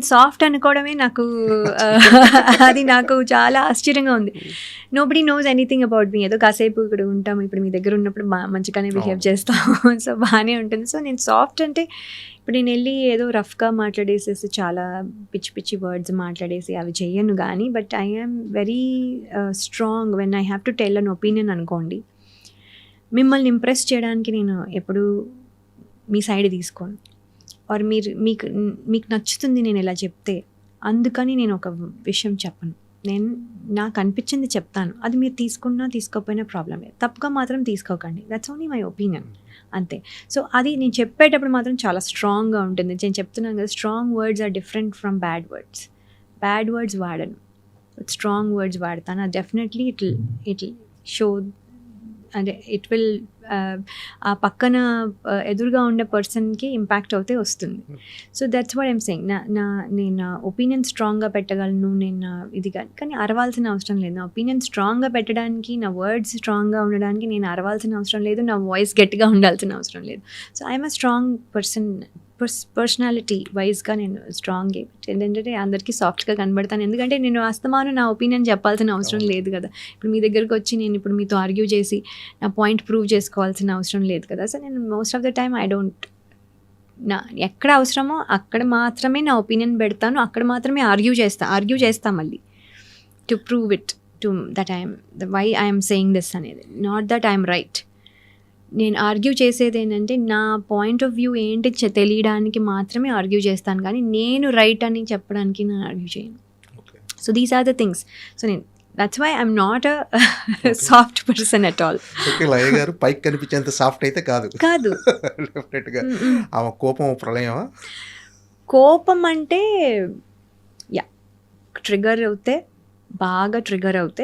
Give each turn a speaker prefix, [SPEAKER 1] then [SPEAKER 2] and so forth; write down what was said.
[SPEAKER 1] నేను సాఫ్ట్ అనుకోవడమే నాకు అది నాకు చాలా ఆశ్చర్యంగా ఉంది. Nobody nose anything about me. ఏదో కాసేపు ఇక్కడ ఉంటాం, ఇప్పుడు మీ దగ్గర ఉన్నప్పుడు మంచిగానే బిహేవ్ చేస్తాం, సో బాగానే ఉంటుంది. సో నేను సాఫ్ట్ అంటే ఇప్పుడు నేను వెళ్ళి ఏదో రఫ్గా మాట్లాడేసేసి చాలా పిచ్చి పిచ్చి వర్డ్స్ మాట్లాడేసి అవి చెయ్యను కానీ, but I am very strong when I have to tell an opinion అనుకోండి. మిమ్మల్ని ఇంప్రెస్ చేయడానికి నేను ఎప్పుడు మీ సైడ్ తీసుకోను, ఆర్ మీకు నచ్చుతుంది నేను ఇలా చెప్తే, అందుకని నేను ఒక విషయం చెప్పను. నేను నాకు అనిపించింది చెప్తాను, అది మీరు తీసుకున్నా తీసుకోకపోయినా ప్రాబ్లం లేదు, తప్పుగా మాత్రం తీసుకోకండి. దట్స్ ఓన్లీ మై ఒపీనియన్, అంతే. సో అది నేను చెప్పేటప్పుడు మాత్రం చాలా స్ట్రాంగ్గా ఉంటుంది. నేను చెప్తున్నాను కదా, strong words are different from bad words. Bad words వాడను, స్ట్రాంగ్ వర్డ్స్ వాడతాను. డెఫినెట్లీ ఇట్ షో, అంటే ఇట్ విల్ ఆ పక్కన ఎదురుగా ఉండే పర్సన్కి ఇంపాక్ట్ అవుతే వస్తుంది. So that's what I'm saying. నేను నా ఒపీనియన్ స్ట్రాంగ్గా పెట్టగలను, నేను ఇది కానీ అరవాల్సిన అవసరం లేదు. నా ఒపీనియన్ స్ట్రాంగ్గా పెట్టడానికి, నా వర్డ్స్ స్ట్రాంగ్గా ఉండడానికి నేను అరవాల్సిన అవసరం లేదు, నా వాయిస్ గట్టిగా ఉండాల్సిన అవసరం లేదు. So I'm a strong personality వైజ్గా నేను స్ట్రాంగ్. ఏంటంటే అందరికీ సాఫ్ట్గా కనబడతాను, ఎందుకంటే నేను అస్తమానం నా ఒపీనియన్ చెప్పాల్సిన అవసరం లేదు కదా. ఇప్పుడు మీ దగ్గరకు వచ్చి నేను ఇప్పుడు మీతో ఆర్గ్యూ చేసి నా పాయింట్ ప్రూవ్ చేసుకోవాల్సిన అవసరం లేదు కదా. సో నేను మోస్ట్ ఆఫ్ ద టైమ్ ఎక్కడ అవసరమో అక్కడ మాత్రమే నా ఒపీనియన్ పెడతాను, అక్కడ మాత్రమే ఆర్గ్యూ చేస్తా మళ్ళీ to prove it to that why I'm saying this అనేది, నాట్ దట్ ఐఎమ్ రైట్. నేను ఆర్గ్యూ చేసేది ఏంటంటే నా పాయింట్ ఆఫ్ వ్యూ ఏంటి తెలియడానికి మాత్రమే ఆర్గ్యూ చేస్తాను, కానీ నేను రైట్ అని చెప్పడానికి నేను ఆర్గ్యూ చేయను. So these are the things. So నేను that's why I'm not a soft person at all.
[SPEAKER 2] Laya గారు పైకి కనిపించేంత సాఫ్ట్ అయితే కాదు. డెఫినెట్గా ఆమె కోపం ప్రళయమా?
[SPEAKER 1] కోపం అంటే బాగా ట్రిగర్ అవుతే